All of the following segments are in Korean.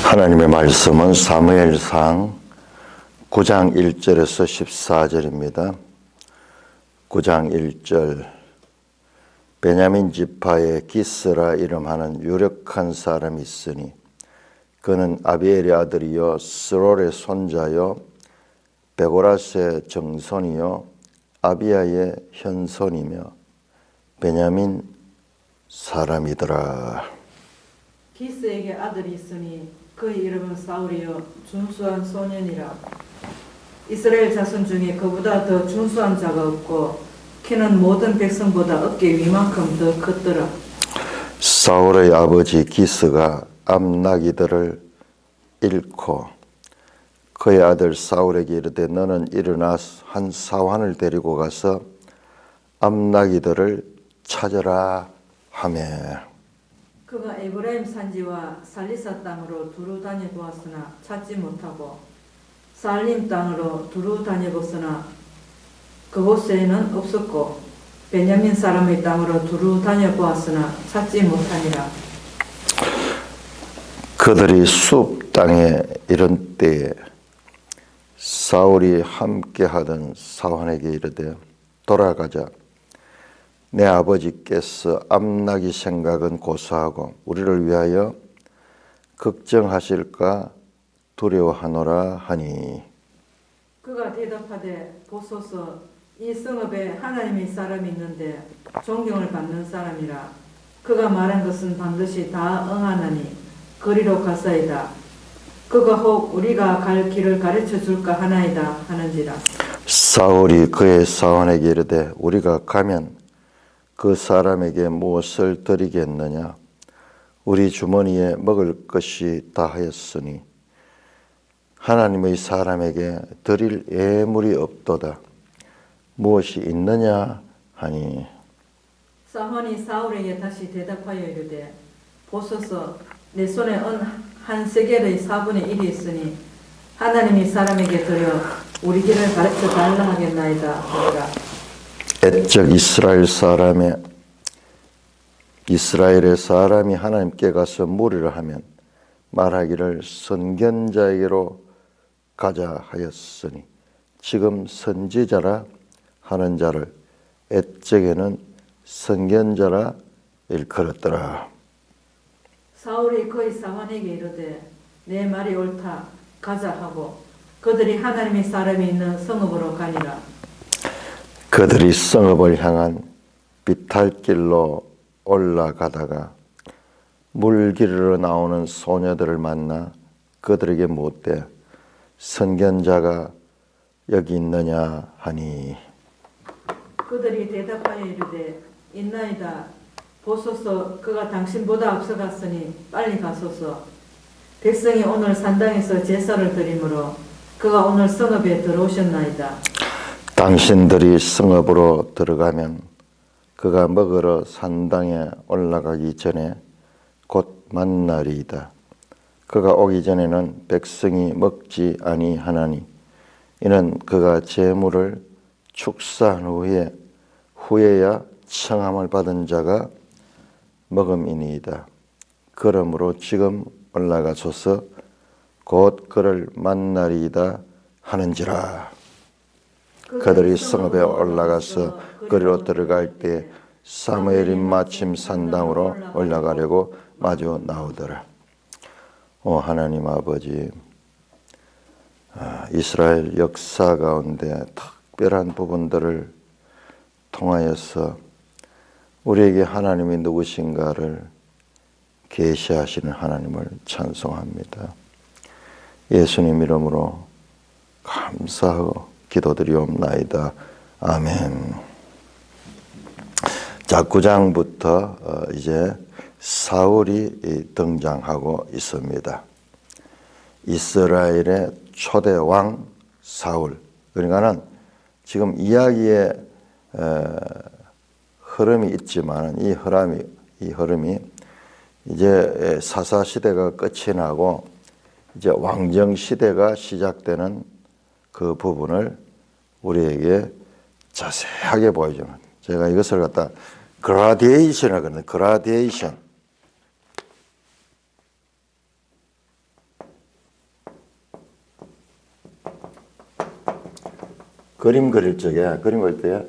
하나님의 말씀은 사무엘상 9장 1절에서 14절입니다. 9장 1절 베냐민 지파의 기스라 이름하는 유력한 사람이 있으니 그는 아비엘의 아들이요 스롤의 손자요 베고라스의 정손이요 아비야의 현손이며 베냐민 사람이더라. 기스에게 아들이 있으니 그의 이름은 사울이요 준수한 소년이라. 이스라엘 자손 중에 그보다 더 준수한 자가 없고 키는 모든 백성보다 어깨 위만큼 더 컸더라. 사울의 아버지 기스가 암나기들을 잃고 그의 아들 사울에게 이르되 너는 일어나 한 사환을 데리고 가서 암나기들을 찾으라 하며 그가 에브라임 산지와 살리사 땅으로 두루 다녀보았으나 찾지 못하고 살림 땅으로 두루 다녀봤으나 그곳에는 없었고 베냐민 사람의 땅으로 두루 다녀보았으나 찾지 못하니라. 그들이 숲 땅에 이른 때에 사울이 함께하던 사환에게 이르되 돌아가자. 내 아버지께서 암나기 생각은 고사하고 우리를 위하여 걱정하실까 두려워하노라 하니 그가 대답하되 보소서 이 성읍에 하나님의 사람이 있는데 존경을 받는 사람이라. 그가 말한 것은 반드시 다 응하나니 거리로 가사이다. 그가 혹 우리가 갈 길을 가르쳐 줄까 하나이다 하는지라. 사울이 그의 사환에게 이르되 우리가 가면 그 사람에게 무엇을 드리겠느냐? 우리 주머니에 먹을 것이 다하였으니 하나님의 사람에게 드릴 예물이 없도다. 무엇이 있느냐 하니 사환이 사울에게 다시 대답하여 이르되 보소서 내 손에 은 한 세겔의 4분의 1이 있으니 하나님이 사람에게 드려 우리 길을 가르쳐 달라 하겠나이다 하니라. 옛적 이스라엘의 사람이 하나님께 가서 물으려 하면 말하기를 선견자에게로 가자 하였으니 지금 선지자라 하는 자를 옛적에는 선견자라 일컬었더라. 사울이 그의 사환에게 이르되 내 말이 옳다 가자 하고 그들이 하나님의 사람이 있는 성읍으로 가니라. 그들이 성읍을 향한 비탈길로 올라가다가 물길으로 나오는 소녀들을 만나 그들에게 묻되 선견자가 여기 있느냐 하니 그들이 대답하여 이르되 있나이다. 보소서 그가 당신보다 앞서갔으니 빨리 가소서. 백성이 오늘 산당에서 제사를 드리므로 그가 오늘 성읍에 들어오셨나이다. 당신들이 성읍으로 들어가면 그가 먹으러 산당에 올라가기 전에 곧 만나리이다. 그가 오기 전에는 백성이 먹지 아니하나니 이는 그가 제물을 축사한 후에야 청함을 받은 자가 먹음이니이다. 그러므로 지금 올라가소서 곧 그를 만나리이다 하는지라. 그들이 성읍에 올라가서 그리로 들어갈 때 사무엘이 마침 산당으로 올라가려고 마주 나오더라. 하나님 아버지, 이스라엘 역사 가운데 특별한 부분들을 통하여서 우리에게 하나님이 누구신가를 계시하시는 하나님을 찬송합니다. 예수님 이름으로 감사하고 기도드리옵나이다. 아멘. 자, 9장부터 이제 사울이 등장하고 있습니다. 이스라엘의 초대 왕 사울. 그러니까는 지금 이야기의 흐름이 있지만 이 흐름이 이제 사사 시대가 끝이 나고 이제 왕정 시대가 시작되는 그 부분을 우리에게 자세하게 보여주는, 제가 이것을 갖다 그라디에이션을 그러는 그라디에이션. 그림 그릴 때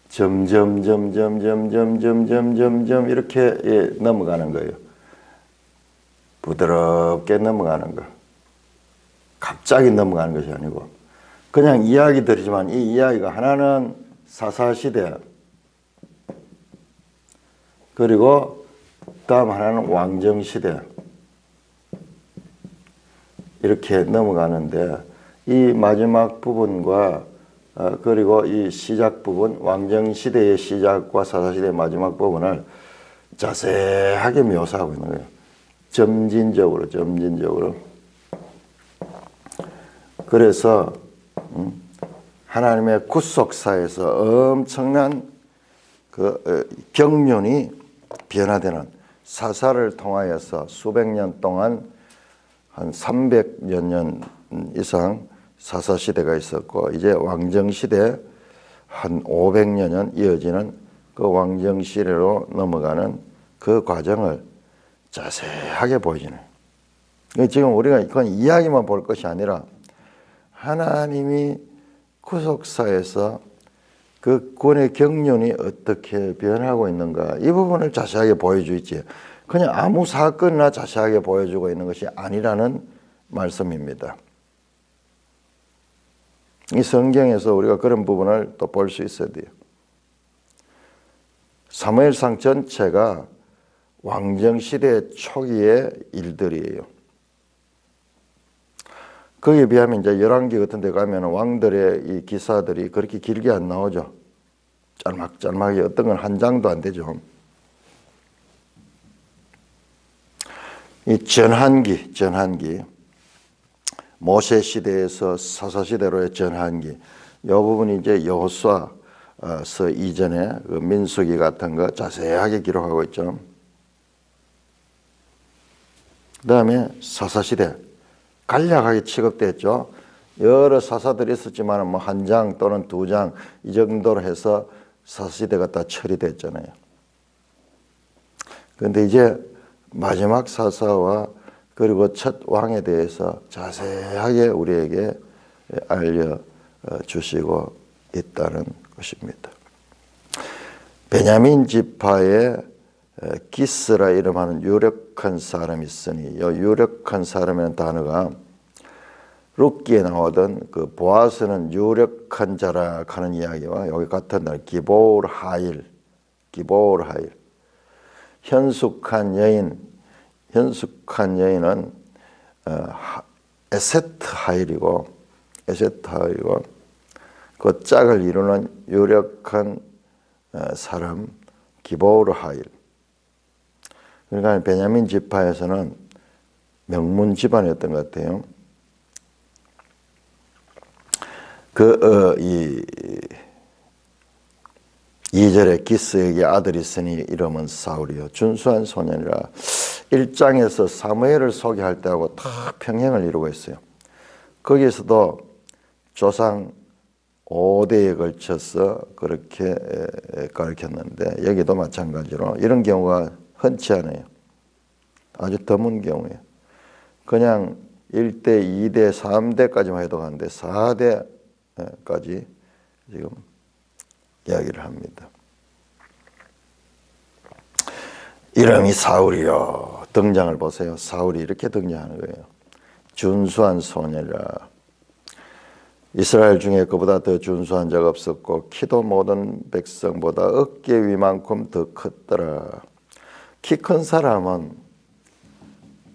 점점점점점점점점점점 이렇게 넘어가는 거예요. 부드럽게 넘어가는 거. 갑자기 넘어가는 것이 아니고 그냥 이야기들이지만 이 이야기가 하나는 사사시대 그리고 다음 하나는 왕정시대 이렇게 넘어가는데 이 마지막 부분과 그리고 이 시작 부분 왕정시대의 시작과 사사시대의 마지막 부분을 자세하게 묘사하고 있는 거예요. 점진적으로 그래서 하나님의 구속사에서 엄청난 그 경륜이 변화되는 사사를 통하여서 수백 년 동안 한 300여 년 이상 사사시대가 있었고 이제 왕정시대 한 500여 년 이어지는 그 왕정시대로 넘어가는 그 과정을 자세하게 보여주는. 지금 우리가 이건 이야기만 볼 것이 아니라 하나님이 구속사에서 그 구원의 경륜이 어떻게 변하고 있는가 이 부분을 자세하게 보여주지 그냥 아무 사건이나 자세하게 보여주고 있는 것이 아니라는 말씀입니다. 이 성경에서 우리가 그런 부분을 또 볼 수 있어야 돼요. 사무엘상 전체가 왕정시대 초기의 일들이에요. 거기에 비하면 이제 열왕기 같은 데 가면 왕들의 이 기사들이 그렇게 길게 안 나오죠. 짤막짤막하게 어떤 건 한 장도 안 되죠. 이 전환기 모세 시대에서 사사 시대로의 전환기 이 부분이 이제 여호수아서 이전에 그 민수기 같은 거 자세하게 기록하고 있죠. 그 다음에 사사시대 간략하게 취급됐죠. 여러 사사들이 있었지만 뭐 한 장 또는 두 장 이 정도로 해서 사사시대가 다 처리됐잖아요. 그런데 이제 마지막 사사와 그리고 첫 왕에 대해서 자세하게 우리에게 알려주시고 있다는 것입니다. 베냐민 지파의 기스라 이름하는 유력한 사람이 있으니 이 유력한 사람이라는 단어가 룻기에 나오던 그 보아스는 유력한 자라 하는 이야기와 여기 같은 단어 기브올 하일 현숙한 여인은 에세트 하일이고 그 짝을 이루는 유력한 사람 기브올 하일. 그러니까 베냐민 지파에서는 명문 집안이었던 것 같아요. 이 2절에 기스에게 아들이 있으니 이름은 사울이요 준수한 소년이라 1장에서 사무엘을 소개할 때하고 다 평행을 이루고 있어요. 거기에서도 조상 5대에 걸쳐서 그렇게 가르쳤는데 여기도 마찬가지로 이런 경우가 흔치 않아요. 아주 드문 경우예요. 그냥 1대, 2대, 3대까지만 해도 가는데 4대까지 지금 이야기를 합니다. 이름이 사울이요. 등장을 보세요. 사울이 이렇게 등장하는 거예요. 준수한 소년이라. 이스라엘 중에 그보다 더 준수한 자가 없었고 키도 모든 백성보다 어깨 위만큼 더 컸더라. 키 큰 사람은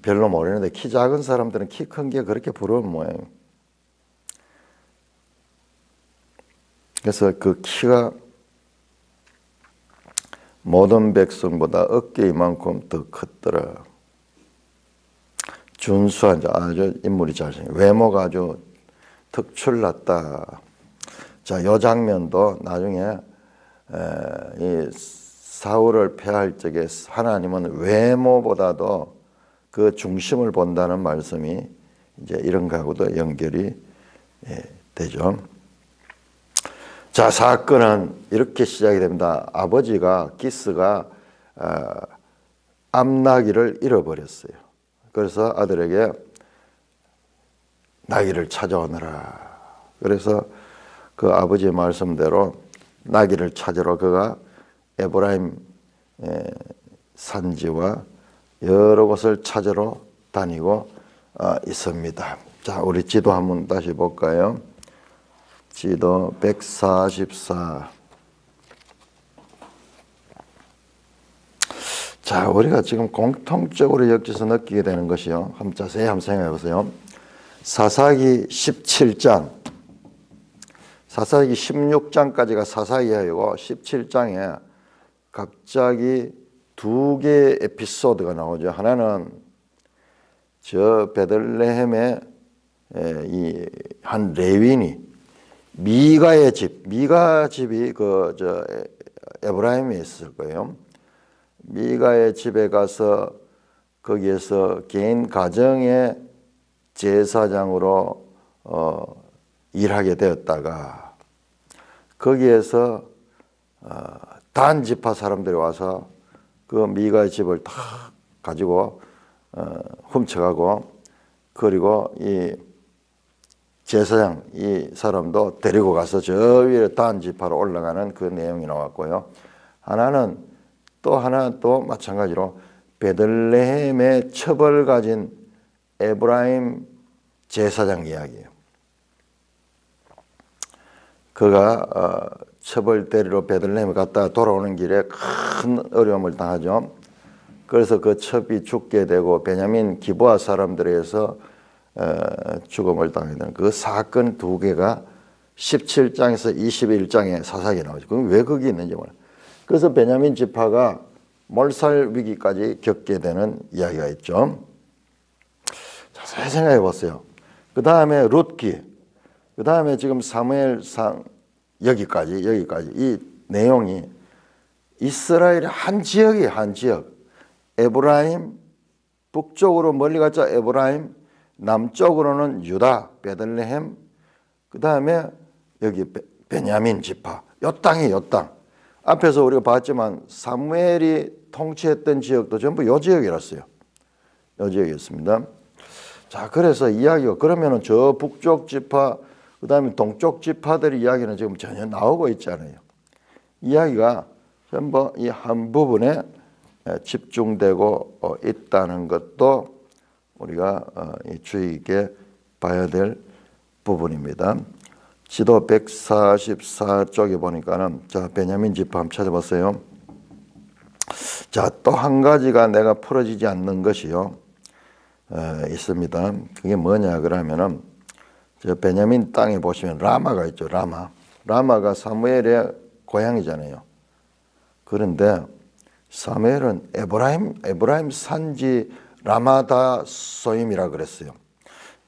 별로 모르는데 키 작은 사람들은 키 큰 게 그렇게 부러운 모양이에요. 그래서 그 키가 모든 백성보다 어깨 이만큼 더 컸더라. 준수한 자, 아주 인물이 잘생겨. 외모가 아주 특출났다. 자, 이 장면도 나중에 이 사울을 패할 적에 하나님은 외모보다도 그 중심을 본다는 말씀이 이제 이런 거하고도 연결이 되죠. 자, 사건은 이렇게 시작이 됩니다. 아버지가 기스가 암나귀를 잃어버렸어요. 그래서 아들에게 나귀를 찾아오너라. 그래서 그 아버지의 말씀대로 나귀를 찾으러 그가 에브라임 산지와 여러 곳을 찾으러 다니고 있습니다. 자, 우리 지도 한번 다시 볼까요? 지도 144. 자, 우리가 지금 공통적으로 여기서 느끼게 되는 것이요. 한번 자세히 한번 생각해 보세요. 사사기 17장, 사사기 16장까지가 사사기하고 17장에 갑자기 두 개의 에피소드가 나오죠. 하나는 저 베들레헴의 이 한 레위인이 미가의 집, 미가 집이 그 저 에브라임에 있을 거예요. 미가의 집에 가서 거기에서 개인 가정의 제사장으로 일하게 되었다가 거기에서 단 지파 사람들이 와서 그 미가의 집을 다 가지고 훔쳐가고 그리고 이 제사장 이 사람도 데리고 가서 저 위에 단 지파로 올라가는 그 내용이 나왔고요. 하나는 또 하나 또 마찬가지로 베들레헴에 첩을 가진 에브라임 제사장 이야기예요. 그가 첩을 데리러 베들레헴에 갔다가 돌아오는 길에 큰 어려움을 당하죠. 그래서 그 첩이 죽게 되고 베냐민 기브아 사람들에 의해서 죽음을 당하게 되는 그 사건 두 개가 17장에서 21장에 사사기 나오죠. 그럼 왜 거기 있는지 몰라요. 그래서 베냐민 지파가 몰살 위기까지 겪게 되는 이야기가 있죠. 자세히 생각해 보세요. 그 다음에 룻기, 그 다음에 지금 사무엘상 여기까지 이 내용이 이스라엘의 한 지역이에요. 한 지역. 에브라임, 북쪽으로 멀리 갔자 에브라임, 남쪽으로는 유다, 베들레헴, 그 다음에 여기 베냐민 지파. 요 땅이 요 땅. 앞에서 우리가 봤지만 사무엘이 통치했던 지역도 전부 요 지역이었어요. 요 지역이었습니다. 자, 그래서 이야기가 그러면은 저 북쪽 지파, 그 다음에 동쪽 지파들 이야기는 지금 전혀 나오고 있지 않아요. 이야기가 전부 이 한 부분에 집중되고 있다는 것도 우리가 주의 있게 봐야 될 부분입니다. 지도 144쪽에 보니까는 자 베냐민 지파 한번 찾아보세요. 자, 또 한 가지가 내가 풀어지지 않는 것이요 있습니다. 그게 뭐냐 그러면은 저 베냐민 땅에 보시면 라마가 있죠. 라마가 사무엘의 고향이잖아요. 그런데 사무엘은 에브라임 산지 라마다 소임이라 그랬어요.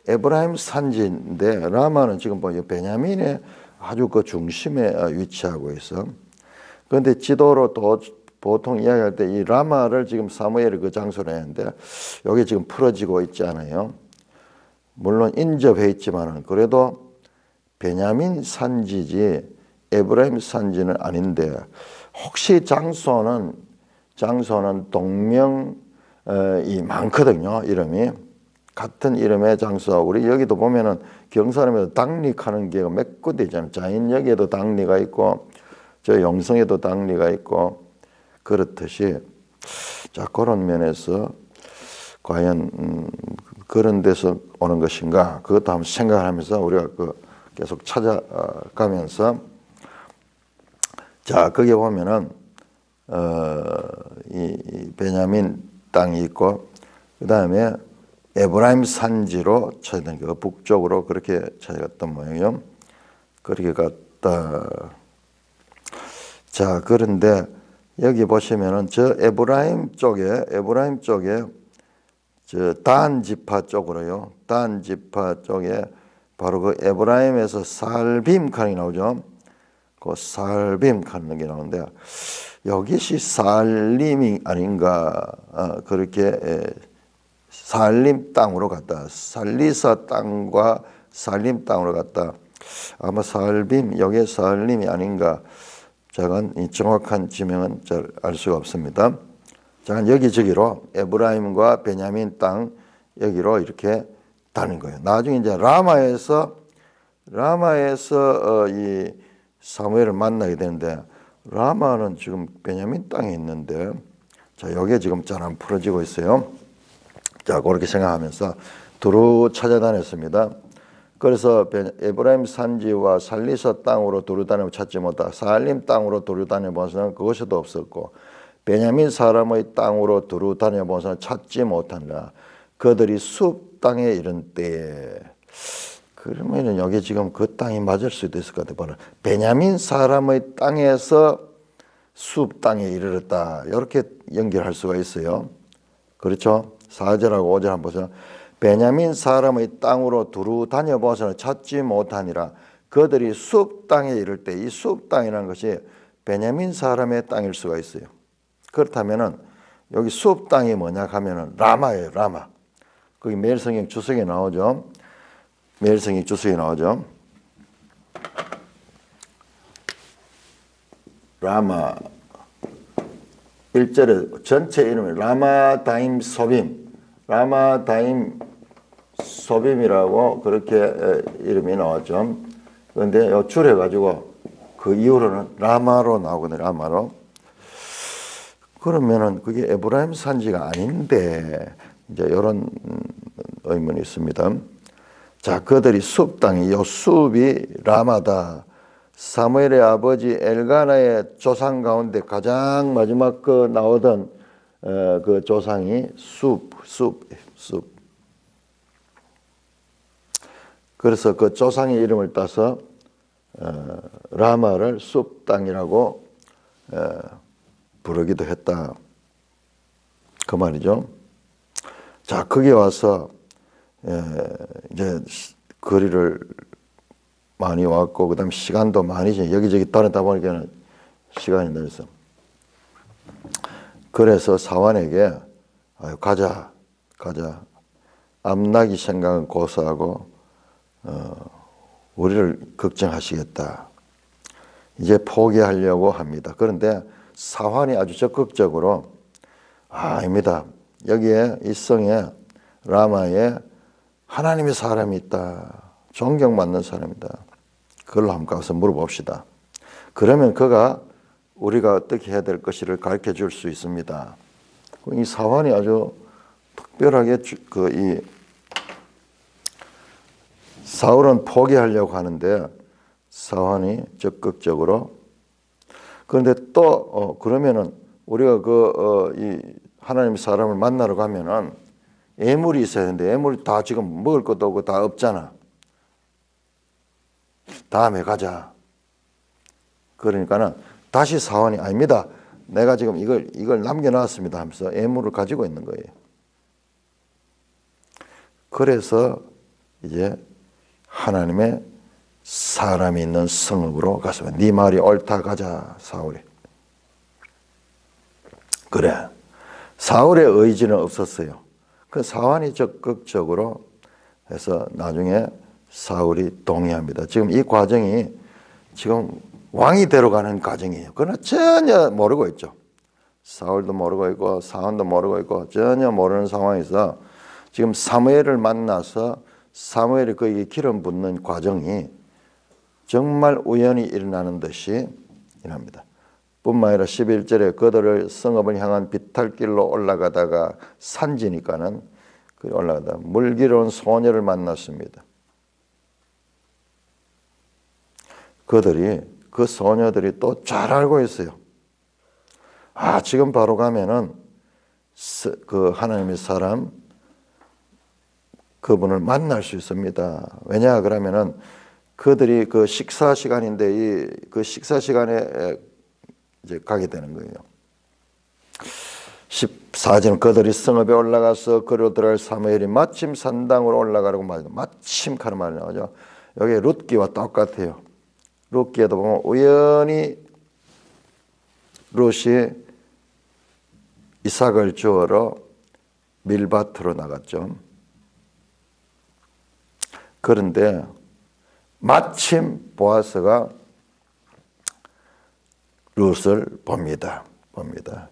에브라임 산지인데 라마는 지금 보면 베냐민의 아주 그 중심에 위치하고 있어. 그런데 지도로 또 보통 이야기할 때 이 라마를 지금 사무엘이 그 장소로 했는데 여기 지금 풀어지고 있지 않아요. 물론 인접해 있지만은 그래도 베냐민 산지지 에브라임 산지는 아닌데 혹시 장소는 동명이 많거든요. 이름이 같은 이름의 장소. 우리 여기도 보면은 경사람에도 당리하는 게가 몇 군데 있잖아요. 자인역에도 당리가 있고 저 영성에도 당리가 있고 그렇듯이 자 그런 면에서 과연 그런 데서 오는 것인가 그것도 한번 생각하면서 우리가 계속 찾아가면서 자 거기에 보면은 이 베냐민 땅이 있고 그 다음에 에브라임 산지로 찾아다니 그 북쪽으로 그렇게 찾아갔던 모양이요. 그렇게 갔다. 자 그런데 여기 보시면은 저 에브라임 쪽에 저 단 지파 쪽으로요. 단 지파 쪽에 바로 그 에브라임에서 살빔 칸이 나오죠. 그 살빔 칸이 나오는데 여기시 살림이 아닌가 그렇게 살림 땅으로 갔다. 살리사 땅과 살림 땅으로 갔다. 아마 살빔 여기에 살림이 아닌가. 제가 이 정확한 지명은 잘 알 수가 없습니다. 자 여기저기로 에브라임과 베냐민 땅 여기로 이렇게 다닌 거예요. 나중에 이제 라마에서 라마에서 이 사무엘을 만나게 되는데 라마는 지금 베냐민 땅에 있는데 자, 여기에 지금 잘 안 풀어지고 있어요. 자, 그렇게 생각하면서 두루 찾아다녔습니다. 그래서 에브라임 산지와 살리서 땅으로 두루 다니며 찾지 못하고 사알림 땅으로 두루 다녀본서는 그것에도 없었고 베냐민 사람의 땅으로 두루 다녀본서는 찾지 못하니라. 그들이 숲 땅에 이른 때에 그러면은 여기 지금 그 땅이 맞을 수도 있을 것 같아요. 베냐민 사람의 땅에서 숲 땅에 이르렀다. 이렇게 연결할 수가 있어요. 그렇죠? 4절하고 5절 한번 보세요. 베냐민 사람의 땅으로 두루 다녀보서는 찾지 못하니라. 그들이 숲 땅에 이를 때 이 숲 땅이라는 것이 베냐민 사람의 땅일 수가 있어요. 그렇다면은 여기 숲 땅이 뭐냐 하면은 라마예요. 라마. 거기 매일성경 주석에 나오죠. 매일성경 주석에 나오죠. 라마 1절에 전체 이름이 라마다임 소빔, 라마다임 소빔이라고 그렇게 이름이 나왔죠. 그런데 요 줄여가지고 그 이후로는 라마로 나오거든요. 라마로. 그러면은 그게 에브라임 산지가 아닌데 이제 이런 의문이 있습니다. 자, 그들이 숲 땅이 요 숲이 라마다. 사무엘의 아버지 엘가나의 조상 가운데 가장 마지막 그 나오던 그 조상이 숲. 그래서 그 조상의 이름을 따서 라마를 숲 땅이라고 부르기도 했다. 그 말이죠. 자, 거기 와서 이제 거리를 많이 왔고 그다음 시간도 많이 여기저기 다니다 보니까 시간이 늘어서 그래서 사환에게 가자 암나기 생각은 고사하고 우리를 걱정하시겠다. 이제 포기하려고 합니다. 그런데 사환이 아주 적극적으로 아닙니다. 여기에 이 성에 라마에 하나님의 사람이 있다. 존경받는 사람이다. 그걸로 한번 가서 물어봅시다. 그러면 그가 우리가 어떻게 해야 될 것을 가르쳐 줄 수 있습니다. 이 사환이 아주 특별하게 이 사울은 포기하려고 하는데 사환이 적극적으로 그런데 또 그러면은 우리가 이 하나님의 사람을 만나러 가면은 애물이 있어야 되는데 애물이 다 지금 먹을 것도 없고 다 없잖아. 다음에 가자. 그러니까는 다시 사환이 아닙니다. 내가 지금 이걸 남겨놨습니다 하면서 애물을 가지고 있는 거예요. 그래서 이제 하나님의 사람이 있는 성읍으로 가서 네 말이 옳다 가자 사울이. 그래. 사울의 의지는 없었어요. 그 사환이 적극적으로 해서 나중에 사울이 동의합니다. 지금 이 과정이 지금 왕이 되어가는 과정이에요. 그러나 전혀 모르고 있죠. 사울도 모르고 있고 사환도 모르고 있고 전혀 모르는 상황에서 지금 사무엘을 만나서 사무엘이 그에게 기름 붓는 과정이 정말 우연히 일어나는 듯이 일어납니다. 뿐만 아니라 11절에 그들을 성읍을 향한 비탈길로 올라가다가 산지니까는 올라가다 물기로운 소녀를 만났습니다. 그 소녀들이 또 잘 알고 있어요. 지금 바로 가면은 그 하나님의 사람 그분을 만날 수 있습니다. 왜냐 그러면은 그들이 그 식사 시간인데 그 식사 시간에 이제 가게 되는 거예요. 14절 그들이 성읍에 올라가서 그로 들어갈 사무엘이 마침 산당으로 올라가라고 말해요. 마침 하는 말이 나오죠. 여기 룻기와 똑같아요. 룻기에도 보면 우연히 룻이 이삭을 주우러 밀밭으로 나갔죠. 그런데 마침 보아스가 룻을 봅니다.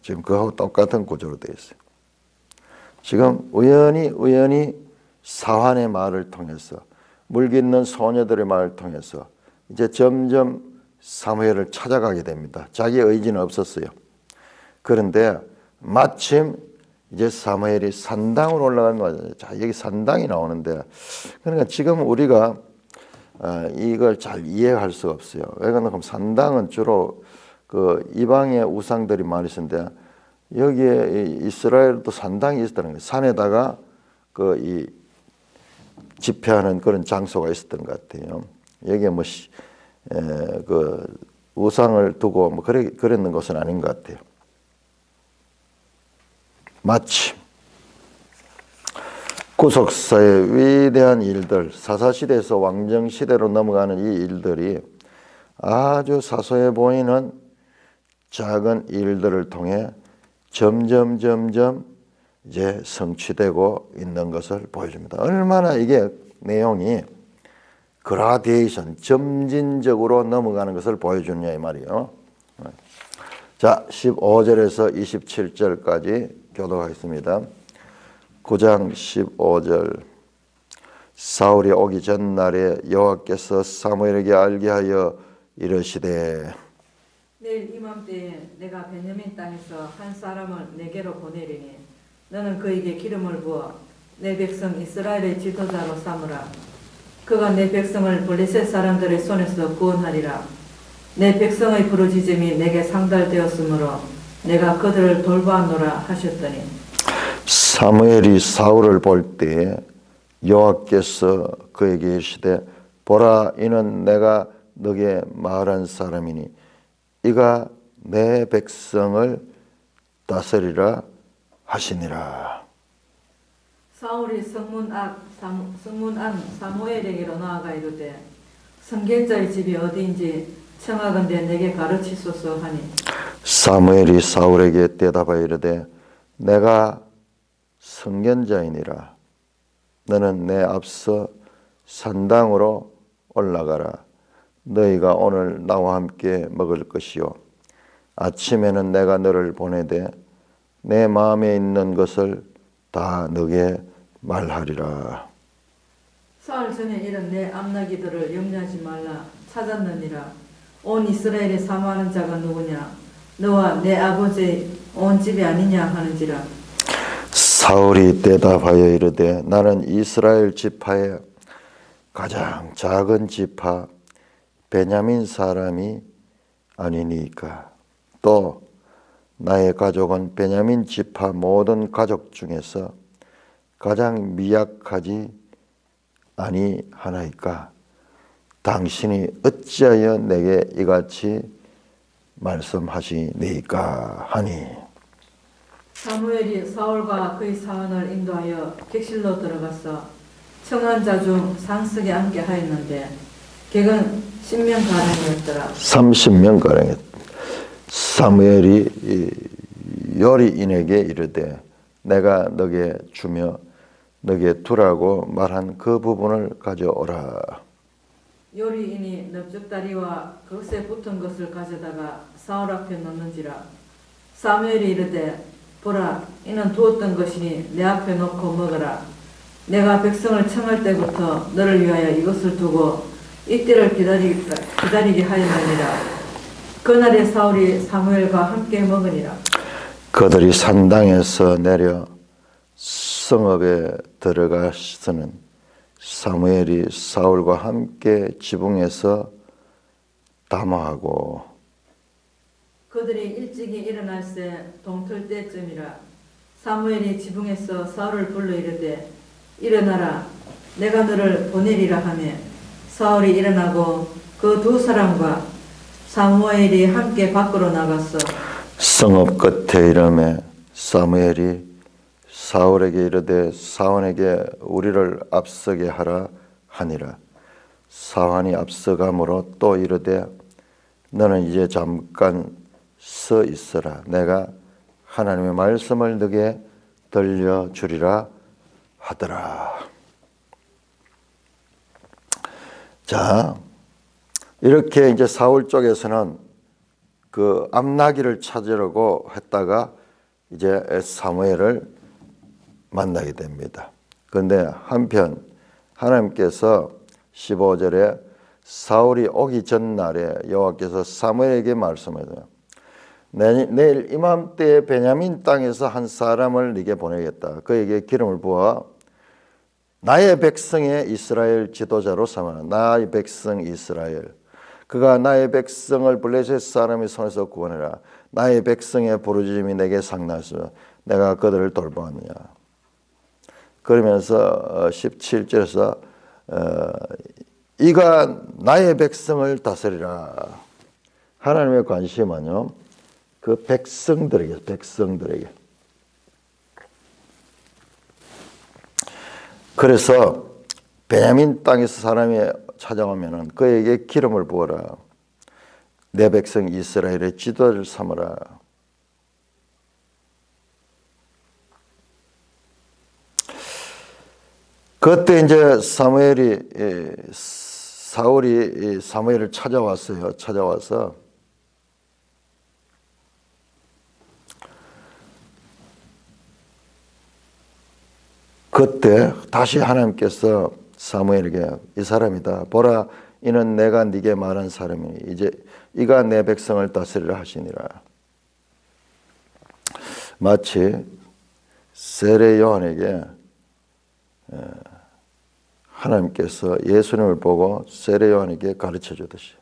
지금 그하고 똑같은 구조로 되어 있어요. 지금 우연히 사환의 말을 통해서 물깃는 소녀들의 말을 통해서 이제 점점 사무엘을 찾아가게 됩니다. 자기의 의지는 없었어요. 그런데 마침 이제 사무엘이 산당으로 올라가는 거죠. 자, 여기 산당이 나오는데, 그러니까 지금 우리가 이걸 잘 이해할 수가 없어요. 왜냐하면 산당은 주로 그 이방의 우상들이 많이 있었는데, 여기에 이스라엘도 산당이 있었다는 거예요. 산에다가 그 이 집회하는 그런 장소가 있었던 것 같아요. 여기에 뭐 그 우상을 두고 뭐 그랬는 것은 아닌 것 같아요. 마침 구속사의 위대한 일들, 사사시대에서 왕정시대로 넘어가는 이 일들이 아주 사소해 보이는 작은 일들을 통해 점점 이제 성취되고 있는 것을 보여줍니다. 얼마나 이게 내용이 그라데이션, 점진적으로 넘어가는 것을 보여주느냐 이 말이에요. 자, 15절에서 27절까지 교독하겠습니다. 9장 15절. 사울이 오기 전날에 여호와께서 사무엘에게 알게 하여 이르시되 내일 이맘때에 내가 베냐민 땅에서 한 사람을 내게로 보내리니 너는 그에게 기름을 부어 내 백성 이스라엘의 지도자로 삼으라. 그가 내 백성을 블레셋 사람들의 손에서 구원하리라. 내 백성의 부르짖음이 내게 상달되었으므로 내가 그들을 돌보았노라 하셨더니 사무엘이 사울을 볼 때 여호와께서 그에게 이르시되 보라 이는 내가 너게 말한 사람이니 이가 내 백성을 다스리라 하시니라. 사울이 성문 안 사무엘에게로 나아가 이르되 선견자의 집이 어디인지 청하건대 내게 가르치소서 하니 사무엘이 사울에게 대답하여 이르되 내가 선견자이니라. 너는 내 앞서 산당으로 올라가라. 너희가 오늘 나와 함께 먹을 것이요 아침에는 내가 너를 보내되 내 마음에 있는 것을 다 너게 말하리라. 사흘 전에 이른 내 암나기들을 염려하지 말라. 찾았느니라. 온 이스라엘에 사모하는 자가 누구냐? 너와 내 아버지의 온 집이 아니냐 하는지라. 사울이 대답하여 이르되 나는 이스라엘 지파의 가장 작은 지파 베냐민 사람이 아니니까. 또 나의 가족은 베냐민 지파 모든 가족 중에서 가장 미약하지 아니하나이까. 당신이 어찌하여 내게 이같이 말씀하시니까 하니. 사무엘이 사울과 그의 사원을 인도하여 객실로 들어가서 청한 자 중 상석에 앉게 하였는데 객은 10명가량이었더라. 30명가량이었다. 사무엘이 요리인에게 이르되 내가 너게 주며 너게 두라고 말한 그 부분을 가져오라. 요리인이 넓적다리와 그것에 붙은 것을 가져다가 사울 앞에 놓는지라. 사무엘이 이르되 보라 이는 두었던 것이니 내 앞에 놓고 먹으라. 내가 백성을 청할 때부터 너를 위하여 이것을 두고 이때를 기다리게 하였느니라. 그날에 사울이 사무엘과 함께 먹으니라. 그들이 산당에서 내려 성읍에 들어가서는 사무엘이 사울과 함께 지붕에서 담화하고 그들이 일찍이 일어날새 동틀 때쯤이라. 사무엘이 지붕에서 사울을 불러 이르되 일어나라 내가 너를 보내리라 하며 사울이 일어나고 그 두 사람과 사무엘이 함께 밖으로 나갔어. 성읍 끝에 이름에 사무엘이 사울에게 이르되 사원에게 우리를 앞서게 하라 하니라. 사원이 앞서가므로 또 이르되 너는 이제 잠깐 서 있어라. 내가 하나님의 말씀을 너게 들려주리라 하더라. 자, 이렇게 이제 사울 쪽에서는 그 암나기를 찾으려고 했다가 이제 사무엘을 만나게 됩니다. 그런데 한편 하나님께서 15절에 사울이 오기 전날에 여호와께서 사무엘에게 말씀하세요. 내일 이맘때에 베냐민 땅에서 한 사람을 네게 보내겠다. 그에게 기름을 부어 나의 백성의 이스라엘 지도자로 삼아. 나의 백성 이스라엘. 그가 나의 백성을 블레셋 사람의 손에서 구원해라. 나의 백성의 부르짖음이 내게 상나서 내가 그들을 돌보았느냐. 그러면서 17절에서 이가 나의 백성을 다스리라. 하나님의 관심은요, 그 백성들에게. 그래서 베냐민 땅에서 사람이 찾아오면은 그에게 기름을 부어라. 내 백성 이스라엘의 지도를 삼으라. 그때 이제 사울이 사무엘을 찾아왔어요. 찾아와서 그때 다시 하나님께서 사무엘에게 이 사람이다. 보라, 이는 내가 네게 말한 사람이니 이제 이가 내 백성을 다스리라 하시니라. 마치 세례 요한에게 하나님께서 예수님을 보고 세례 요한에게 가르쳐 주듯이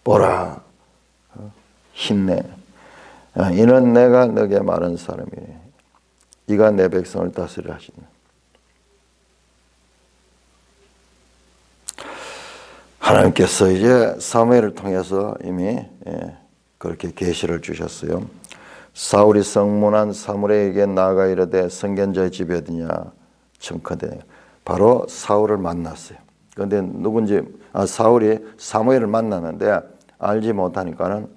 보라, 힘내. 이는 내가 너에게 말한 사람이니 이가 내 백성을 다스리라 하시니. 하나님께서 이제 사무엘을 통해서 이미 그렇게 계시를 주셨어요. 사울이 성문한 사무엘에게 나아가 이르되 선견자의 집이 어디냐 청컨대. 바로 사울을 만났어요. 그런데 누군지 사울이 사무엘을 만났는데 알지 못하니까는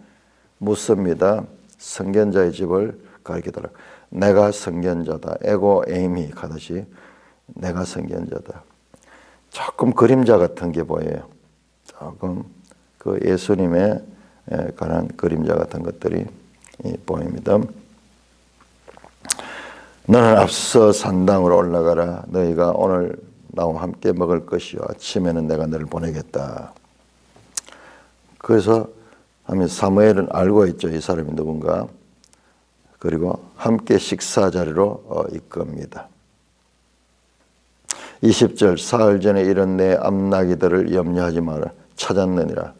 묻습니다. 선견자의 집을 가리키더라. 내가 선견자다. 에고 에이미 하듯이 내가 선견자다. 조금 그림자 같은 게 보여요. 조금 그 예수님에 관한 그림자 같은 것들이 보입니다. 너는 앞서 산당으로 올라가라. 너희가 오늘 나와 함께 먹을 것이요 아침에는 내가 너를 보내겠다. 그래서 사무엘은 알고 있죠. 이 사람이 누군가. 그리고 함께 식사 자리로 이끕니다. 20절 사흘 전에 이런 내 암나기들을 염려하지 마라. 찾았느니라.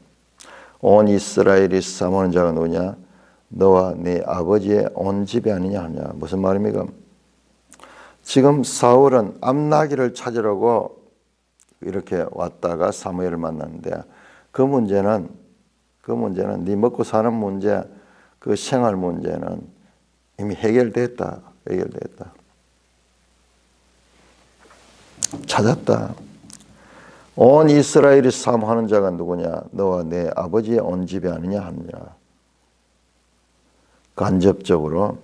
온 이스라엘이 사모하는 자가 누구냐? 너와 네 아버지의 온 집이 아니냐 하냐. 무슨 말입니까? 지금 사울은 암나기를 찾으려고 이렇게 왔다가 사무엘을 만났는데 그 문제는 네 먹고 사는 문제, 그 생활 문제는 이미 해결됐다. 찾았다. 온 이스라엘이 사모하는 자가 누구냐? 너와 내 아버지의 온 집이 아니냐 하느냐. 간접적으로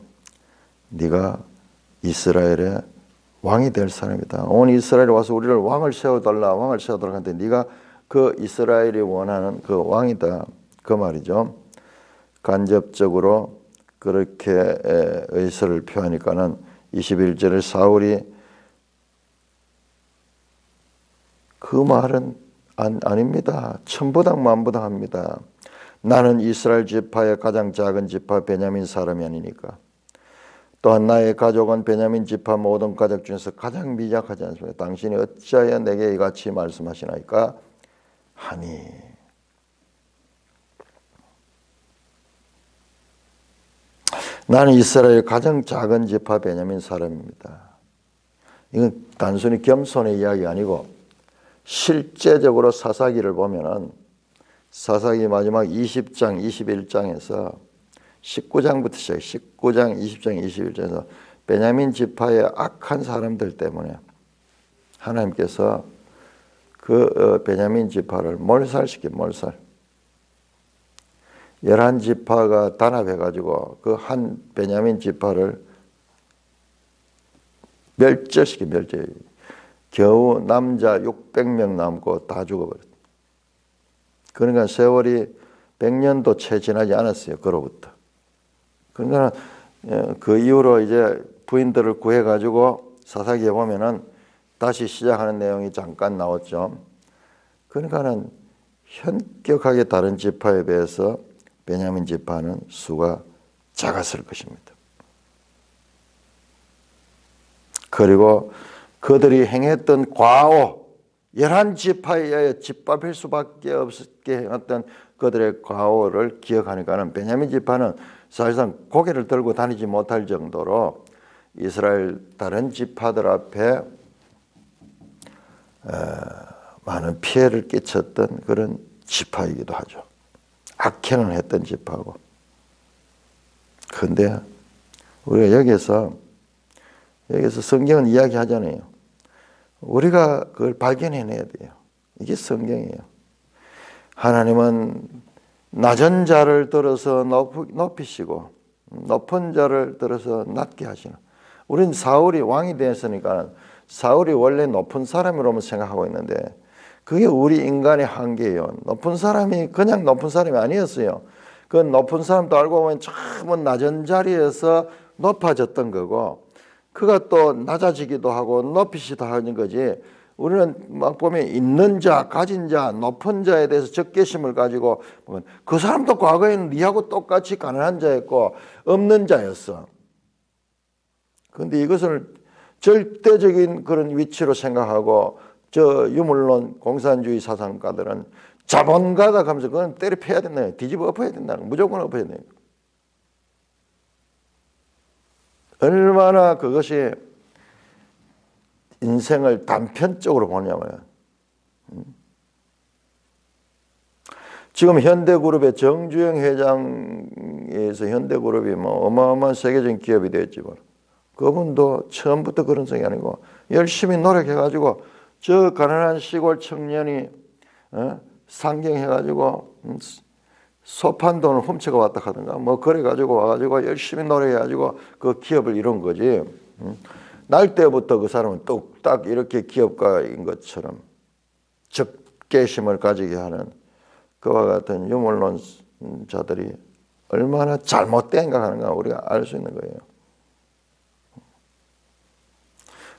네가 이스라엘의 왕이 될 사람이다. 온 이스라엘이 와서 우리를 왕을 세워달라 하는데 네가 그 이스라엘이 원하는 그 왕이다. 그 말이죠. 간접적으로 그렇게 의사를 표하니까는 21절에 사울이 그 말은 아닙니다. 천부당 만부당합니다. 나는 이스라엘 지파의 가장 작은 지파 베냐민 사람이 아니니까. 또한 나의 가족은 베냐민 지파 모든 가족 중에서 가장 미약하지 않습니까? 당신이 어찌하여 내게 이같이 말씀하시나이까 하니. 나는 이스라엘 가장 작은 지파 베냐민 사람입니다. 이건 단순히 겸손의 이야기가 아니고 실제적으로 사사기를 보면은 사사기 마지막 20장, 21장에서 19장부터 시작해 19장, 20장, 21장에서 베냐민 지파의 악한 사람들 때문에 하나님께서 그 베냐민 지파를 몰살. 11지파가 단합해가지고 그 한 베냐민 지파를 멸절. 겨우 남자 600명 남고 다 죽어버렸다. 그러니까 세월이 100년도 채 지나지 않았어요. 그로부터. 그러니까 그 이후로 이제 부인들을 구해가지고 사사기에 보면은 다시 시작하는 내용이 잠깐 나왔죠. 그러니까는 현격하게 다른 지파에 비해서 베냐민 지파는 수가 작았을 것입니다. 그리고 그들이 행했던 과오, 11지파에 의하여 짓밟힐 수밖에 없게 행했던 그들의 과오를 기억하니까는 베냐민 지파는 사실상 고개를 들고 다니지 못할 정도로 이스라엘 다른 지파들 앞에 많은 피해를 끼쳤던 그런 지파이기도 하죠. 악행을 했던 지파고. 그런데 우리가 여기서 성경은 이야기하잖아요. 우리가 그걸 발견해내야 돼요. 이게 성경이에요. 하나님은 낮은 자를 들어서 높이시고 높은 자를 들어서 낮게 하시는. 우리는 사울이 왕이 됐으니까 사울이 원래 높은 사람이라고 생각하고 있는데 그게 우리 인간의 한계예요. 높은 사람이 그냥 높은 사람이 아니었어요. 그 높은 사람도 알고 보면 처음은 낮은 자리에서 높아졌던 거고 그가 또 낮아지기도 하고 높이시도 하는 거지. 우리는 막 보면 있는 자, 가진 자, 높은 자에 대해서 적개심을 가지고 보면 그 사람도 과거에는 니하고 똑같이 가난한 자였고 없는 자였어. 그런데 이것을 절대적인 그런 위치로 생각하고 저 유물론 공산주의 사상가들은 자본가다 하면서 그건 때려 패야 된다. 뒤집어 엎어야 된다. 무조건 엎어야 된다. 얼마나 그것이 인생을 단편적으로 보냐면 지금 현대그룹의 정주영 회장에서 현대그룹이 뭐 어마어마한 세계적인 기업이 되었지만 그분도 처음부터 그런 성이 아니고 열심히 노력해가지고 저 가난한 시골 청년이 상경해가지고 소판 돈을 훔쳐가 왔다 하든가 뭐 그래가지고 와가지고 열심히 노력해가지고 그 기업을 이룬 거지. 날 때부터 그 사람은 뚝딱 이렇게 기업가인 것처럼 적개심을 가지게 하는 그와 같은 유물론자들이 얼마나 잘못된가 하는 걸 우리가 알 수 있는 거예요.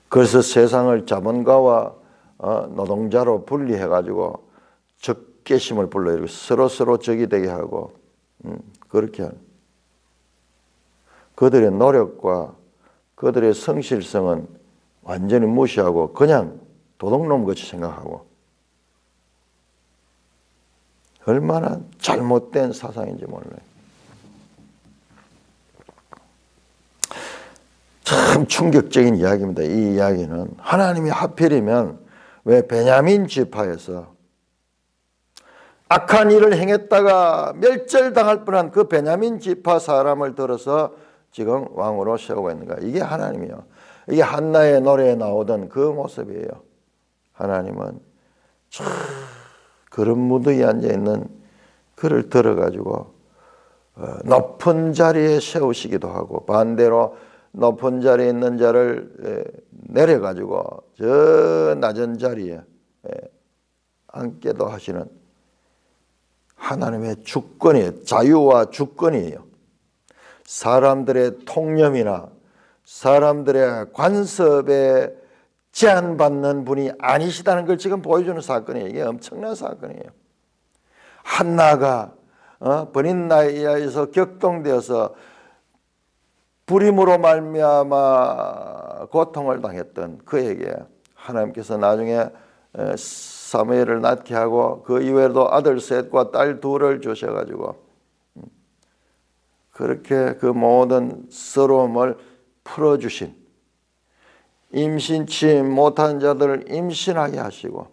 그래서 세상을 자본가와 노동자로 분리해가지고 적개심을 불러일으키고 서로 적이 되게 하고 그렇게 하는 그들의 노력과 그들의 성실성은 완전히 무시하고 그냥 도둑놈 같이 생각하고 얼마나 잘못된 사상인지 몰라요. 참 충격적인 이야기입니다. 이 이야기는 하나님이 하필이면 왜 베냐민 지파에서 악한 일을 행했다가 멸절당할 뻔한 그 베냐민 지파 사람을 들어서 지금 왕으로 세우고 있는가. 이게 하나님이요. 이게 한나의 노래에 나오던 그 모습이에요. 하나님은 그런 무더기에 앉아있는 그를 들어가지고 높은 자리에 세우시기도 하고 반대로 높은 자리에 있는 자를 내려가지고 저 낮은 자리에 앉게도 하시는 하나님의 주권이에요. 자유와 주권이에요. 사람들의 통념이나 사람들의 관습에 제한받는 분이 아니시다는 걸 지금 보여주는 사건이에요. 이게 엄청난 사건이에요. 한나가 버닌나이아에서 격동되어서 불임으로 말미암아 고통을 당했던 그에게 하나님께서 나중에 사무엘을 낳게 하고 그 이외에도 아들 셋과 딸 둘을 주셔가지고 그렇게 그 모든 서러움을 풀어주신 임신치 못한 자들을 임신하게 하시고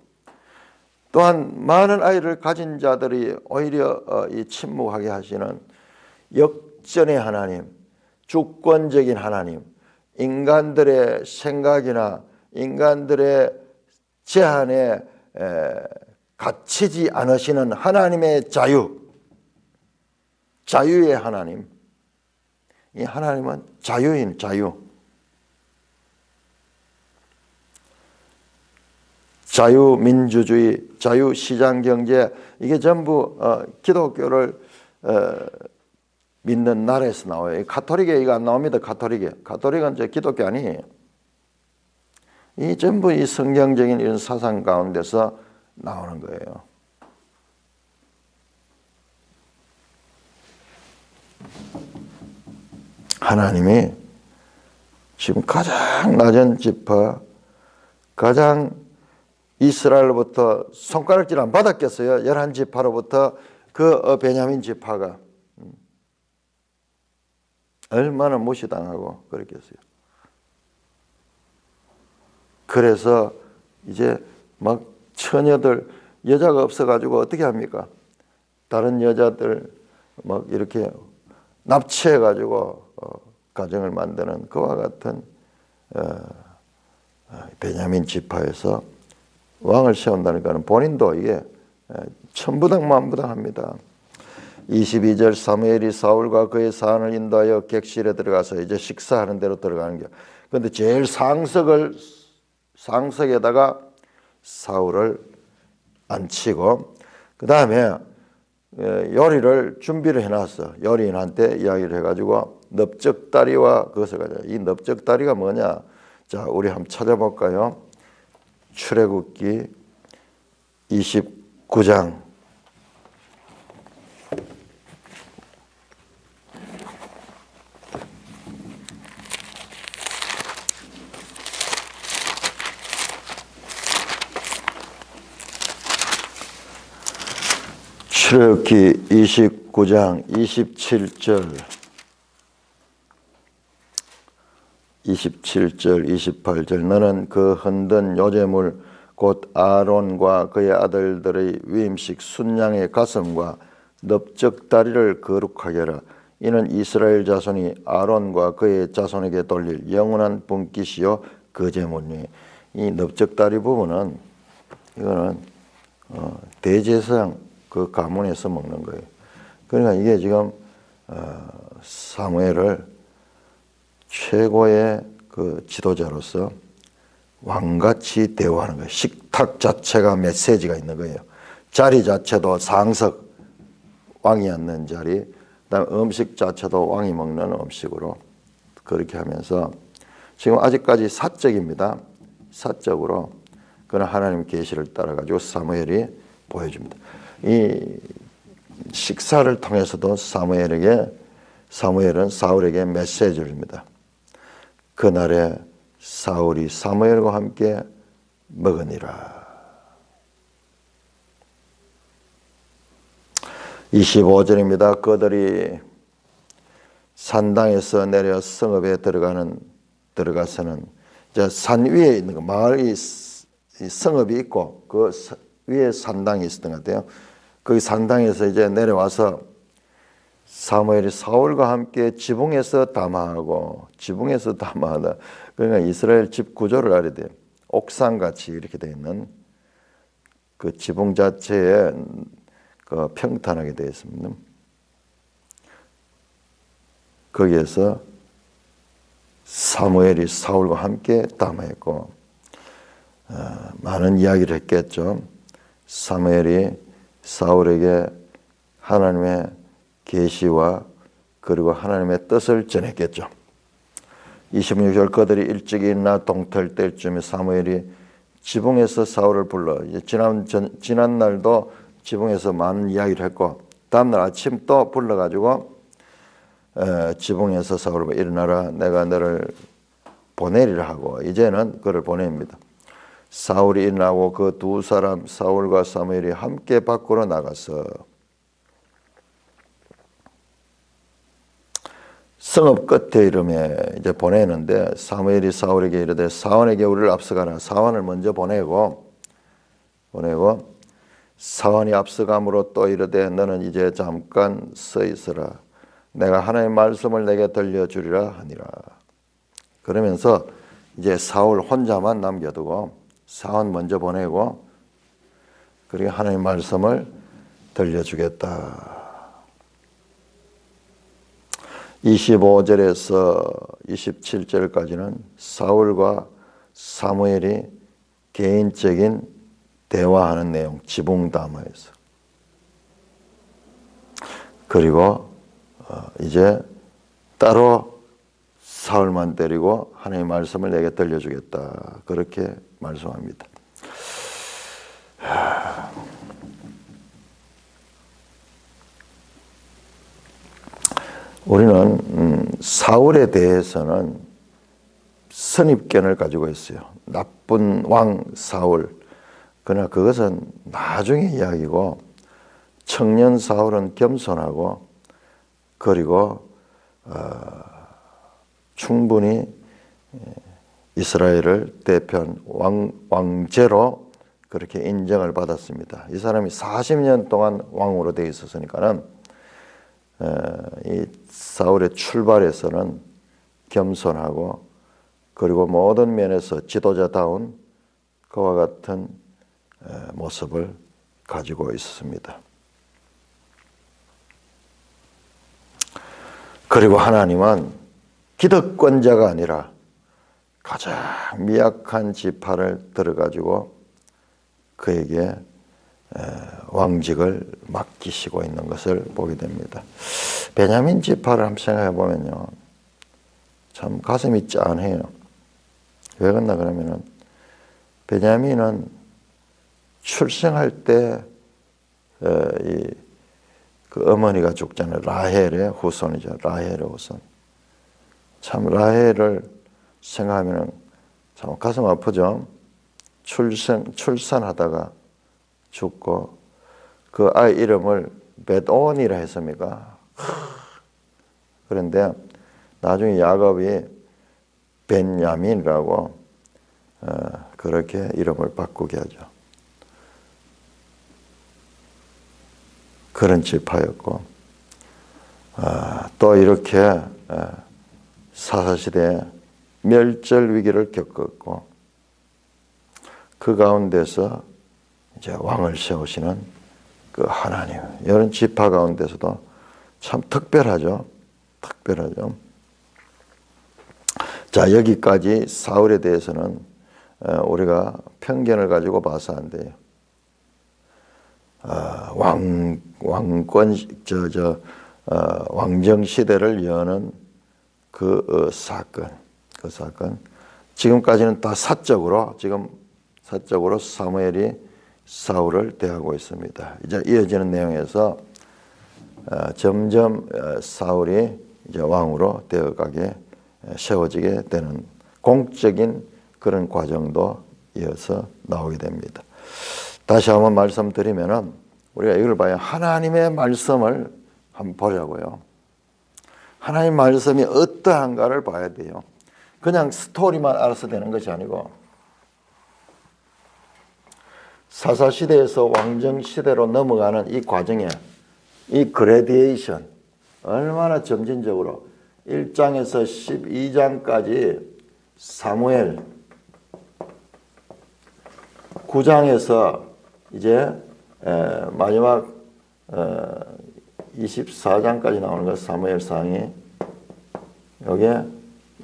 또한 많은 아이를 가진 자들이 오히려 침묵하게 하시는 역전의 하나님, 주권적인 하나님, 인간들의 생각이나 인간들의 제한에 갇히지 않으시는 하나님의 자유의 하나님. 이 하나님은 자유인 자유. 자유민주주의, 자유시장경제 이게 전부 기독교를 믿는 나라에서 나와요. 가톨릭에 이거 안 나옵니다. 가톨릭은 기독교 아니에요. 이 전부 이 성경적인 이런 사상 가운데서 나오는 거예요. 하나님이 지금 가장 낮은 지파, 가장 이스라엘로부터 손가락질 안 받았겠어요? 11지파로부터 그 베냐민 지파가 얼마나 무시당하고 그랬겠어요. 그래서 이제 막 처녀들, 여자가 없어가지고 어떻게 합니까? 다른 여자들 막 이렇게 납치해가지고 가정을 만드는 그와 같은 베냐민 지파에서 왕을 세운다니까는 본인도 이게 천부당만부당합니다. 22절 사무엘이 사울과 그의 사안을 인도하여 객실에 들어가서 이제 식사하는 대로 들어가는 게. 그런데 제일 상석에다가 사울을 앉히고 그 다음에 요리를 준비를 해놨어. 요리인한테 이야기를 해가지고 넓적다리와 그것을 가져. 이 넓적다리가 뭐냐? 자, 우리 한번 찾아볼까요? 출애굽기 29장. 출애굽기 29장 27절 28절 너는 그 흔든 요제물 곧 아론과 그의 아들들의 위임식 순양의 가슴과 넓적다리를 거룩하게 하라. 이는 이스라엘 자손이 아론과 그의 자손에게 돌릴 영원한 분깃이요 거제물이니. 이 넓적다리 부분은 이거는 대제사장 그 가문에서 먹는 거예요. 그러니까 이게 지금 사무엘을 최고의 그 지도자로서 왕같이 대우하는 거예요. 식탁 자체가 메시지가 있는 거예요. 자리 자체도 상석, 왕이 앉는 자리, 그다음에 음식 자체도 왕이 먹는 음식으로 그렇게 하면서 지금 아직까지 사적입니다. 사적으로 그는 하나님 계시를 따라 가지고 사무엘이 보여줍니다. 이 식사를 통해서도 사무엘은 사울에게 메시지를 줍니다. 그날에 사울이 사무엘과 함께 먹으니라. 25절입니다. 그들이 산당에서 내려 성읍에 들어가서는 이제 산 위에 있는 거, 마을이 성읍이 있고 그 위에 산당이 있었던 것 같아요. 그 산당에서 이제 내려와서 사무엘이 사울과 함께 지붕에서 담화하고 지붕에서 담화하다. 그러니까 이스라엘 집 구조를 알아야 돼요. 옥상같이 이렇게 되어 있는 그 지붕 자체에 그 평탄하게 되어 있습니다. 거기에서 사무엘이 사울과 함께 담화했고 많은 이야기를 했겠죠. 사무엘이 사울에게 하나님의 계시와 그리고 하나님의 뜻을 전했겠죠. 26절 그들이 일찍이 일어나 동틀 때쯤에 사무엘이 지붕에서 사울을 불러 지난 날도 지붕에서 많은 이야기를 했고 다음날 아침 또 불러가지고 지붕에서 사울을 불러 일어나라 내가 너를 보내리라 하고 이제는 그를 보냅니다. 사울이 일어나고 그 두 사람 사울과 사무엘이 함께 밖으로 나가서 성읍 끝에 이름에 이제 보내는데 사무엘이 사울에게 이르되 사원에게 우리를 앞서가라. 사원을 먼저 보내고 사원이 앞서감으로 또 이르되 너는 이제 잠깐 서 있으라. 내가 하나님의 말씀을 내게 들려주리라 하니라. 그러면서 이제 사울 혼자만 남겨두고 사원 먼저 보내고 그리고 하나님의 말씀을 들려주겠다. 25절에서 27절까지는 사울과 사무엘이 개인적인 대화하는 내용, 지붕담화에서. 그리고 이제 따로 사울만 때리고 하나님의 말씀을 내게 들려주겠다. 그렇게 말씀합니다. 우리는 사울에 대해서는 선입견을 가지고 있어요. 나쁜 왕 사울. 그러나 그것은 나중의 이야기고, 청년 사울은 겸손하고, 그리고 충분히 이스라엘을 대표한 왕제로 그렇게 인정을 받았습니다. 이 사람이 40년 동안 왕으로 되어 있었으니까는 이 사울의 출발에서는 겸손하고, 그리고 모든 면에서 지도자다운 그와 같은 모습을 가지고 있습니다. 그리고 하나님은 기득권자가 아니라 가장 미약한 지파를 들어가지고 그에게 왕직을 맡기시고 있는 것을 보게 됩니다. 베냐민 지파를 한번 생각해 보면요, 참 가슴이 짠해요. 왜 그러나 그러면은 베냐민은 출생할 때 그 어머니가 죽잖아요. 라헬의 후손이죠. 라헬의 후손. 참 라헬을 생각하면 참 가슴 아프죠. 출산하다가 죽고 그 아이 이름을 벳온이라 했습니까? 그런데 나중에 야곱이 벤야민이라고 그렇게 이름을 바꾸게 하죠. 그런 지파였고, 또 이렇게 사사시대에 멸절 위기를 겪었고, 그 가운데서 이제 왕을 세우시는 그 하나님, 이런 지파 가운데서도 참 특별하죠. 특별하죠. 자, 여기까지 사울에 대해서는 우리가 편견을 가지고 봐서 안 돼요. 왕정 시대를 여는 그 사건, 지금까지는 다 사적으로 사무엘이 사울을 대하고 있습니다. 이제 이어지는 내용에서 점점 사울이 이제 왕으로 되어가게 세워지게 되는 공적인 그런 과정도 이어서 나오게 됩니다. 다시 한번 말씀드리면은 우리가 이걸 봐야 하나님의 말씀을 한번 보려고요. 하나님 말씀이 어떠한가를 봐야 돼요. 그냥 스토리만 알아서 되는 것이 아니고 사사시대에서 왕정시대로 넘어가는 이 과정에 이 그레디에이션 얼마나 점진적으로 1장에서 12장까지 사무엘, 9장에서 이제 마지막 24장까지 나오는 것 사무엘상이 여기에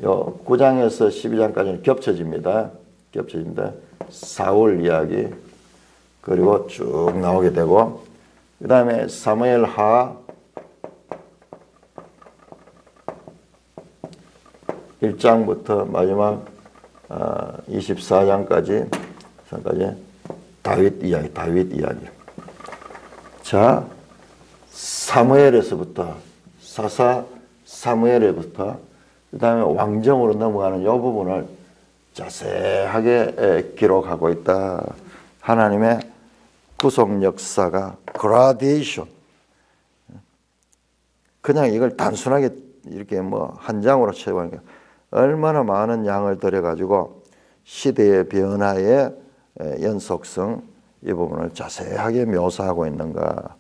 9장에서 12장까지는 겹쳐집니다. 사울 이야기 그리고 쭉 나오게 되고, 그 다음에 사무엘하 1장부터 마지막 24장까지 다윗 이야기. 자, 사무엘에서부터 사무엘에부터 그 다음에 왕정으로 넘어가는 이 부분을 자세하게 기록하고 있다. 하나님의 구속 역사가 그라데이션. 그냥 이걸 단순하게 이렇게 뭐 한 장으로 채우는 게 얼마나 많은 양을 들여가지고 시대의 변화의 연속성 이 부분을 자세하게 묘사하고 있는가,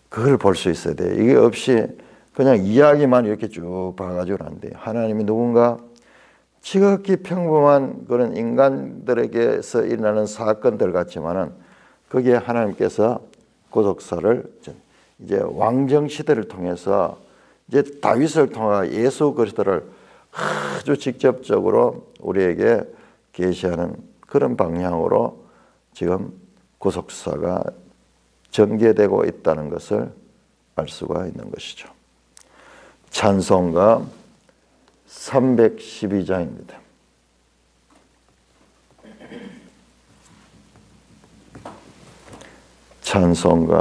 그걸 볼 수 있어야 돼요. 이게 없이 그냥 이야기만 이렇게 쭉 봐가지고는 안 돼요. 하나님이 누군가 지극히 평범한 그런 인간들에게서 일어나는 사건들 같지만은 거기에 하나님께서 구속사를 이제 왕정 시대를 통해서 이제 다윗을 통해 예수 그리스도를 아주 직접적으로 우리에게 계시하는 그런 방향으로 지금 구속사가 전개되고 있다는 것을 알 수가 있는 것이죠. 찬송가 312장입니다. 찬송가